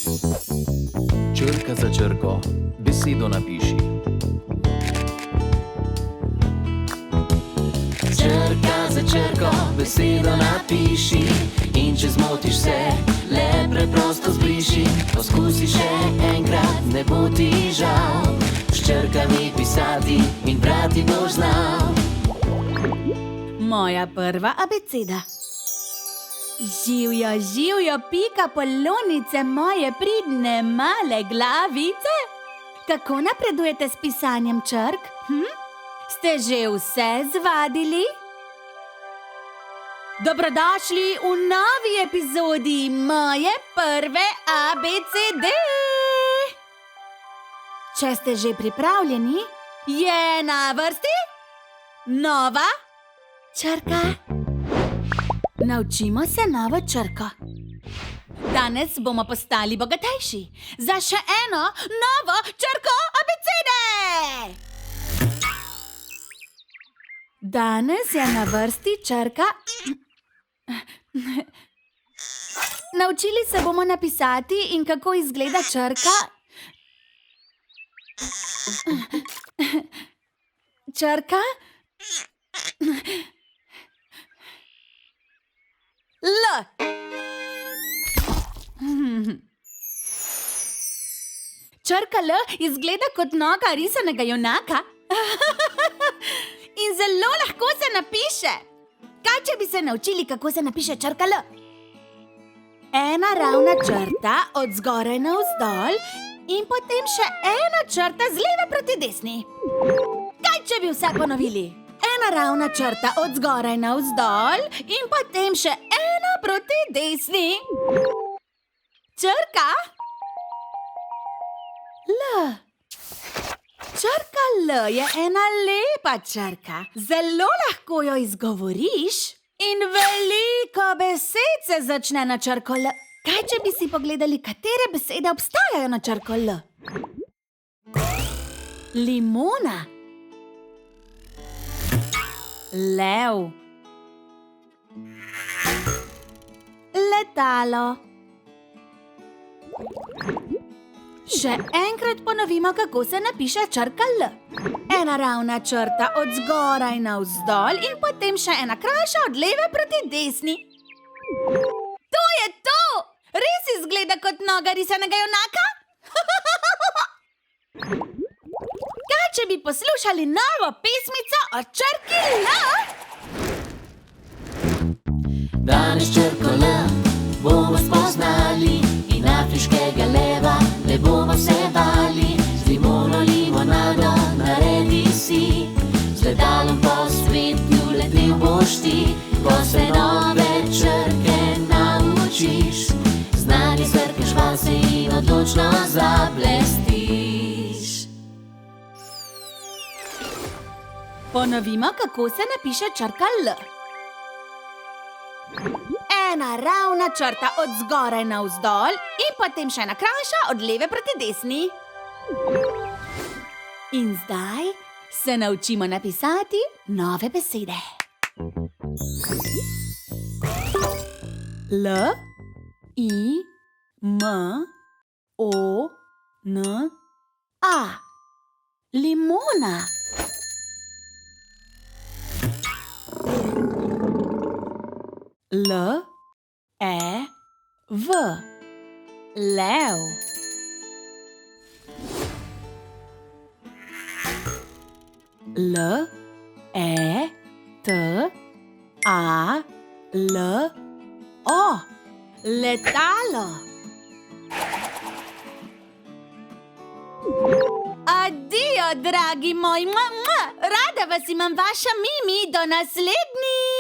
Črka za črko, besedo napiši. Črka za črko, besedo napiši. In če zmotiš se, le preprosto zbriši. Poskusi še enkrat, ne bo ti žal. S črkami pisati in brati boš znal. Moja prva abeceda. Živjo, živjo, pika polonice, moje pridne male glavice. Kako napredujete s pisanjem črk? Ste že vse zvadili? Dobrodošli v novi epizodi moje prve ABCD. Če ste že pripravljeni, je na vrsti nova črka. Naučimo se novo črko. Danes bomo postali bogatejši za še eno novo črko abecede. Danes je na vrsti črka. Naučili se bomo napisati in kako izgleda črka. Črka L. Črka L izgleda kot noga risanega junaka. In zelo lahko se napiše. Kaj, če bi se naučili, kako se napiše črka L? Ena ravna črta od zgoraj navzdol in potem še ena črta z leve proti desni. Kaj, če bi vse ponovili? Ena ravna črta od zgoraj navzdol in potem še ena proti desni. Črka L. Črka L je ena lepa črka. Zelo lahko jo izgovoriš in veliko besed se začne na črko L. Kaj, če bi si pogledali, katere besede obstajajo na črko L? Limona. Lev. Letalo. Še enkrat ponovimo, kako se napiše črka L. Ena ravna črta od zgoraj navzdol in potem še ena krajša od leve proti desni. To je to! Res izgleda kot noga risanega junaka? Kaj, če bi poslušali novo pesmico o črki L? Danes črko L bomo spoznali in afriškega leva ne bomo se bali. Z limono limonado naredi si, z letalom po svetu letel boš ti. Ko se nove črke naučiš, znanje zvrkneš vase in odločno zablestiš. Ponovimo, kako se napiše črka L. Ena ravna črta od zgoraj navzdol in potem še ena krajša od leve proti desni. In zdaj se naučimo napisati nove besede. L, I, M, O, N, A. Limona. L, E, V. Lev. L, E, T, A, L, O. Letalo. Addio, dragi moji. Rada vas imam, vaša Mimi. Do naslednjič.